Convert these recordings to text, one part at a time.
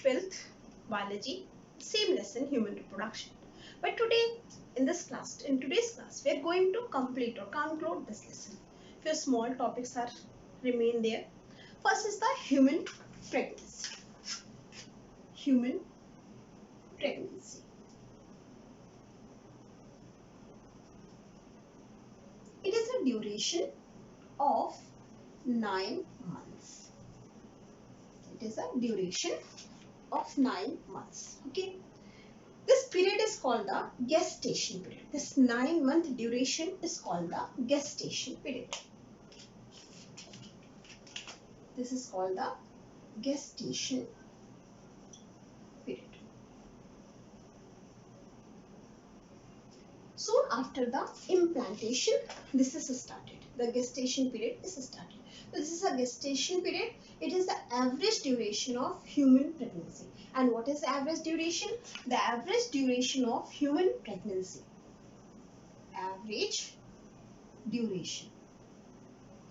12th biology, same lesson, human reproduction. But today in today's class, we are going to complete or conclude this lesson. Few small topics are remain there. First is the human pregnancy. Human pregnancy. It is a duration of 9 months. It is a duration of 9 months. Okay. This period is called the gestation period. This 9-month duration is called the gestation period. This is called the gestation period. Soon after the implantation, this is started. The gestation period is started. So this is a gestation period. It is the average duration of human pregnancy. And what is the average duration? The average duration of human pregnancy. Average duration.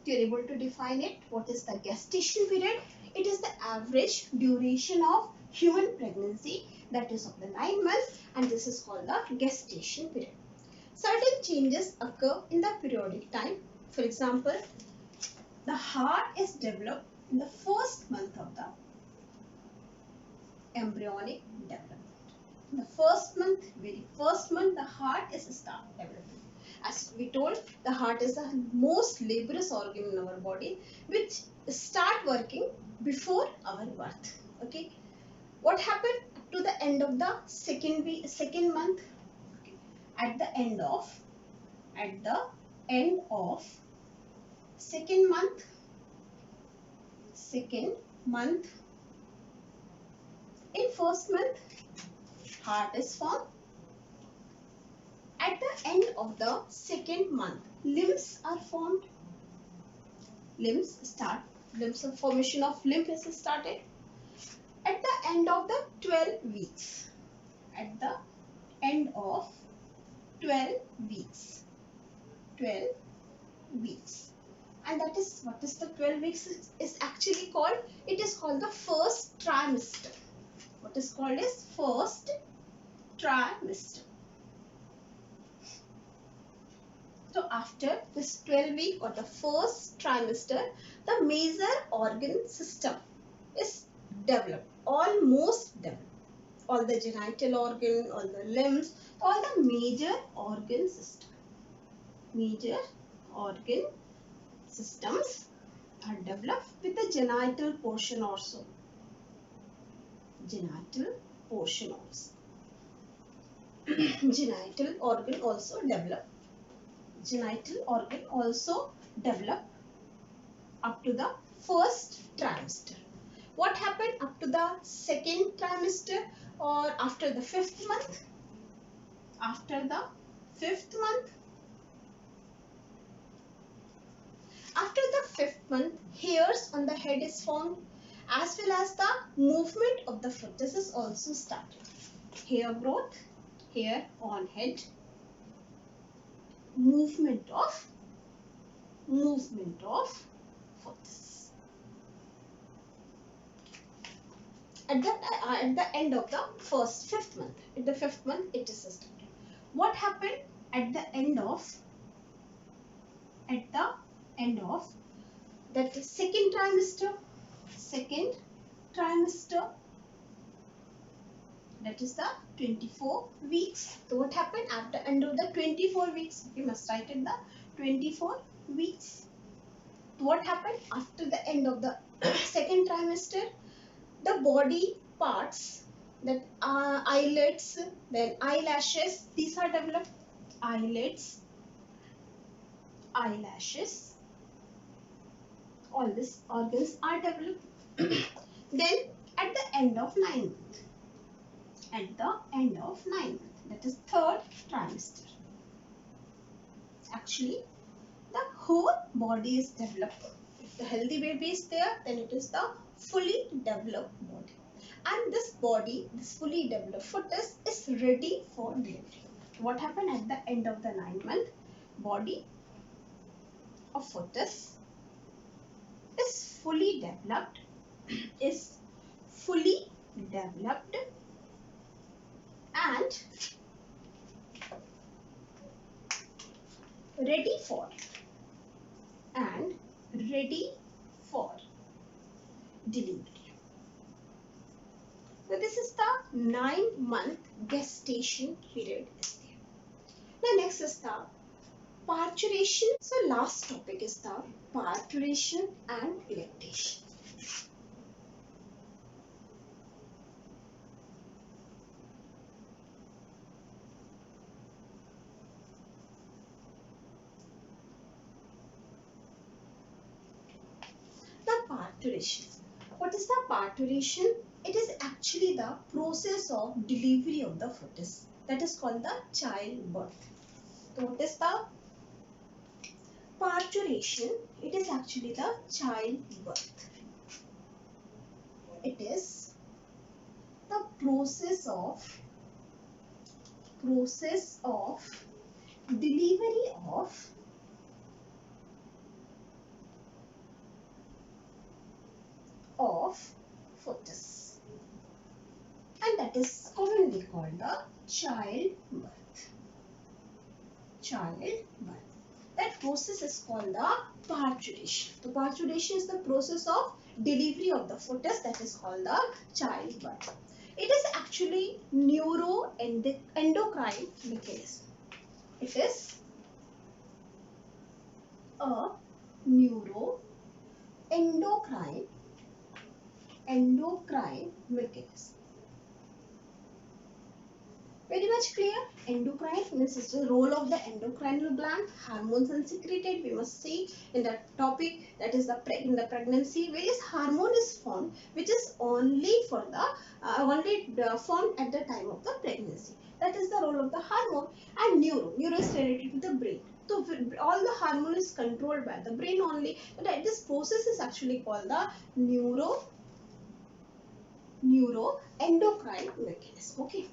You are able to define it. What is the gestation period? It is the average duration of human pregnancy, that is of the 9 months, and this is called the gestation period. Certain changes occur in the periodic time. For example, the heart is developed in the first month of the embryonic development. In the first month, very first month, the heart is start developing. As we told, the heart is the most laborious organ in our body, which start working before our birth. Okay. What happened to the end of the second month? Okay. At the end of second month, in first month, heart is formed. At the end of the second month, limbs are formed. Formation of limb is started. At the end of the 12 weeks. At the end of 12 weeks. 12 weeks. And that is, what is the 12 weeks is actually called? It is called the first trimester. What is called as first trimester. So after this 12 week or the first trimester, the major organ system is developed, almost developed. All the genital organ, all the limbs, all the major organ system. Major organ systems are developed with the genital portion also. Genital portion also. Genital organ also developed. Genital organ also develop up to the first trimester. What happened up to the second trimester or after the 5th month? After the 5th month. After the 5th month, hairs on the head is formed, as well as the movement of the fetus is also started. Hair growth, hair on head. Movement of fetus. At the end of the 5th month, at the 5th month it is started. What happened at the end of that second trimester? Second trimester, that is the 24 weeks. So what happened at the end of the 24 weeks? We must write it the 24 weeks. So what happened after the end of the second trimester? The body parts, that eyelids, then eyelashes, these are developed. Eyelids, eyelashes, all these organs are developed. Then at the end of 9 months. At the end of 9 months, that is 3rd trimester. Actually, the whole body is developed. If the healthy baby is there, then it is the fully developed body. And this body, this fully developed fetus is ready for delivery. What happened at the end of the 9 month? Body of fetus is fully developed, is fully developed and ready for delivery. So this is the 9-month gestation period is there. The next is the parturition. So last topic is the parturition and lactation. The parturition. What is the parturition? It is actually the process of delivery of the fetus. That is called the childbirth. So what is the parturition? It is actually the childbirth. It is the process of delivery of fetus, and that is commonly called the childbirth. That process is called the parturition. The parturition is the process of delivery of the fetus, that is called the childbirth. It is actually neuroendocrine mechanism. It is a neuroendocrine mechanism. Very much clear? Endocrine means it's the role of the endocrinal gland. Hormones are secreted. We must see in that topic, that is in the pregnancy, various hormone is formed, which is only for the formed at the time of the pregnancy. That is the role of the hormone. And neuro is related to the brain. So all the hormone is controlled by the brain only. But this process is actually called the neuroendocrine mechanism. Okay.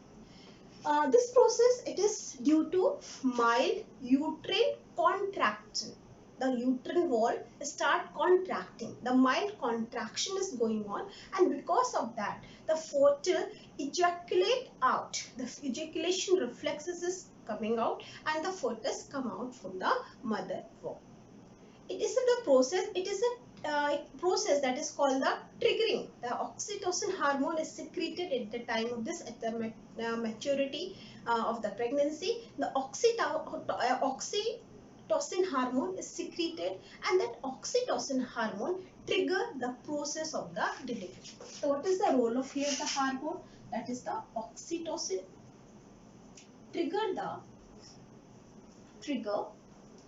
This process, it is due to mild uterine contraction. The uterine wall start contracting. The mild contraction is going on, and because of that, the fetal ejaculate out. The ejaculation reflexes is coming out, and the fetus come out from the mother womb. It is the process. It is a process that is called the triggering. The oxytocin hormone is secreted at the time of this, at the maturity of the pregnancy. The oxytocin hormone is secreted, and that oxytocin hormone trigger the process of the delivery. So what is the role of here the hormone? That is the oxytocin trigger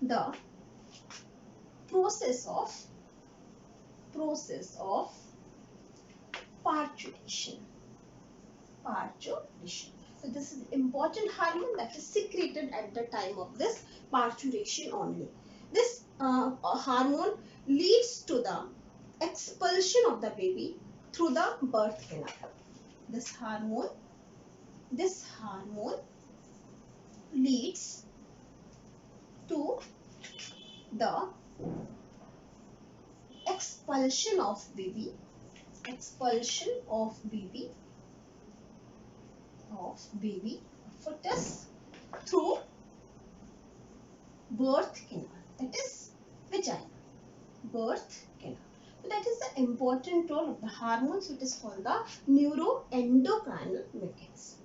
the process of parturition. So this is important hormone that is secreted at the time of this parturition only. This hormone leads to the expulsion of the baby through the birth canal. This hormone leads to the expulsion of baby fetus through birth canal, that is vagina, birth canal. So that is the important role of the hormones. It is called the neuroendocrine mechanism.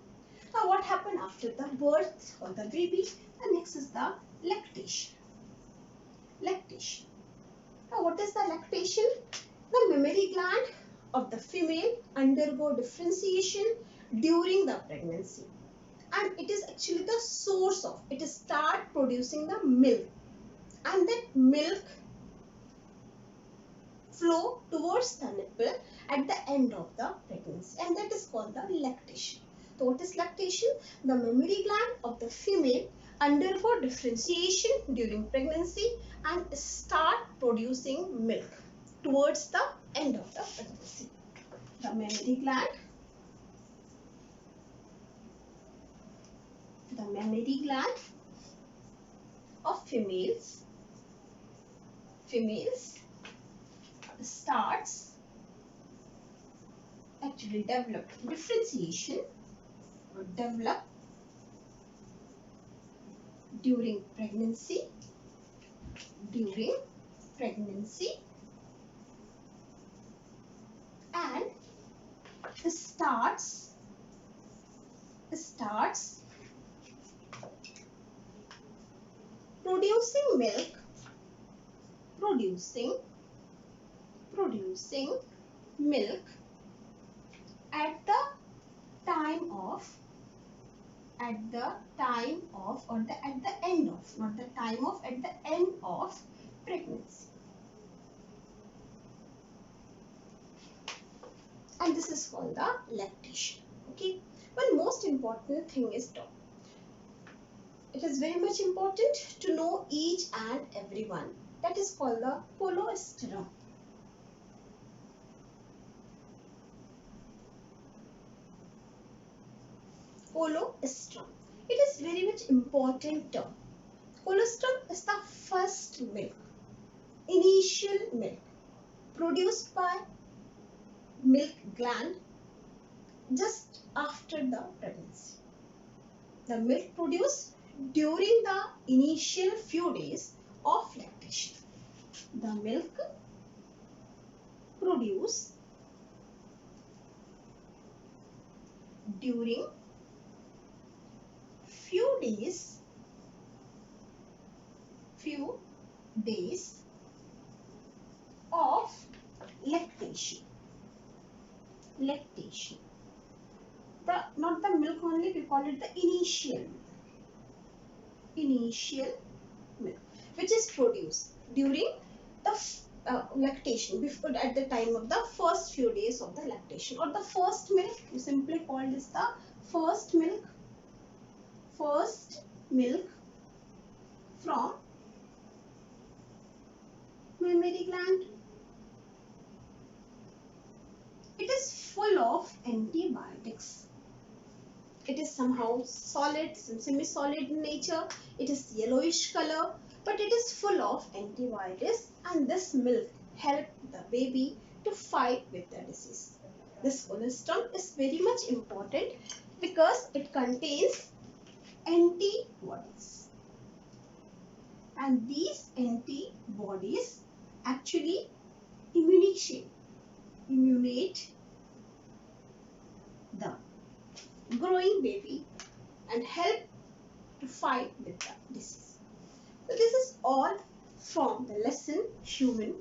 Now what happened after the birth of the baby? The next is the lactation. Now what is the lactation? The mammary gland of the female undergo differentiation during the pregnancy, and it is actually the source of, it start producing the milk, and that milk flow towards the nipple at the end of the pregnancy, and that is called the lactation. So what is lactation? The mammary gland of the female undergo differentiation during pregnancy and start producing milk towards the end of the pregnancy. The mammary gland of females starts actually develop differentiation or develop during pregnancy and starts producing milk at the time of or at the end of, not the time of, at the end of pregnancy. And this is called the lactation. Okay. One most important thing is to, it is very much important to know each and every one. That is called the colostrum. Colostrum. It is very much important term. Colostrum is the first milk, initial milk produced by milk gland just after the pregnancy. The milk produced during the initial few days of lactation. The milk produced during few days of lactation. Not the milk only, we call it the initial milk, which is produced during the lactation, before, at the time of the first few days of the lactation, or the first milk. You simply call this the first milk from mammary gland. It is full of antibiotics. It is somehow solid, semi-solid in nature. It is yellowish color, but it is full of antibiotics, and this milk helps the baby to fight with the disease. This colostrum is very much important because it contains antibodies, and these antibodies actually immunate the growing baby and help to fight with the disease. So this is all from the lesson Human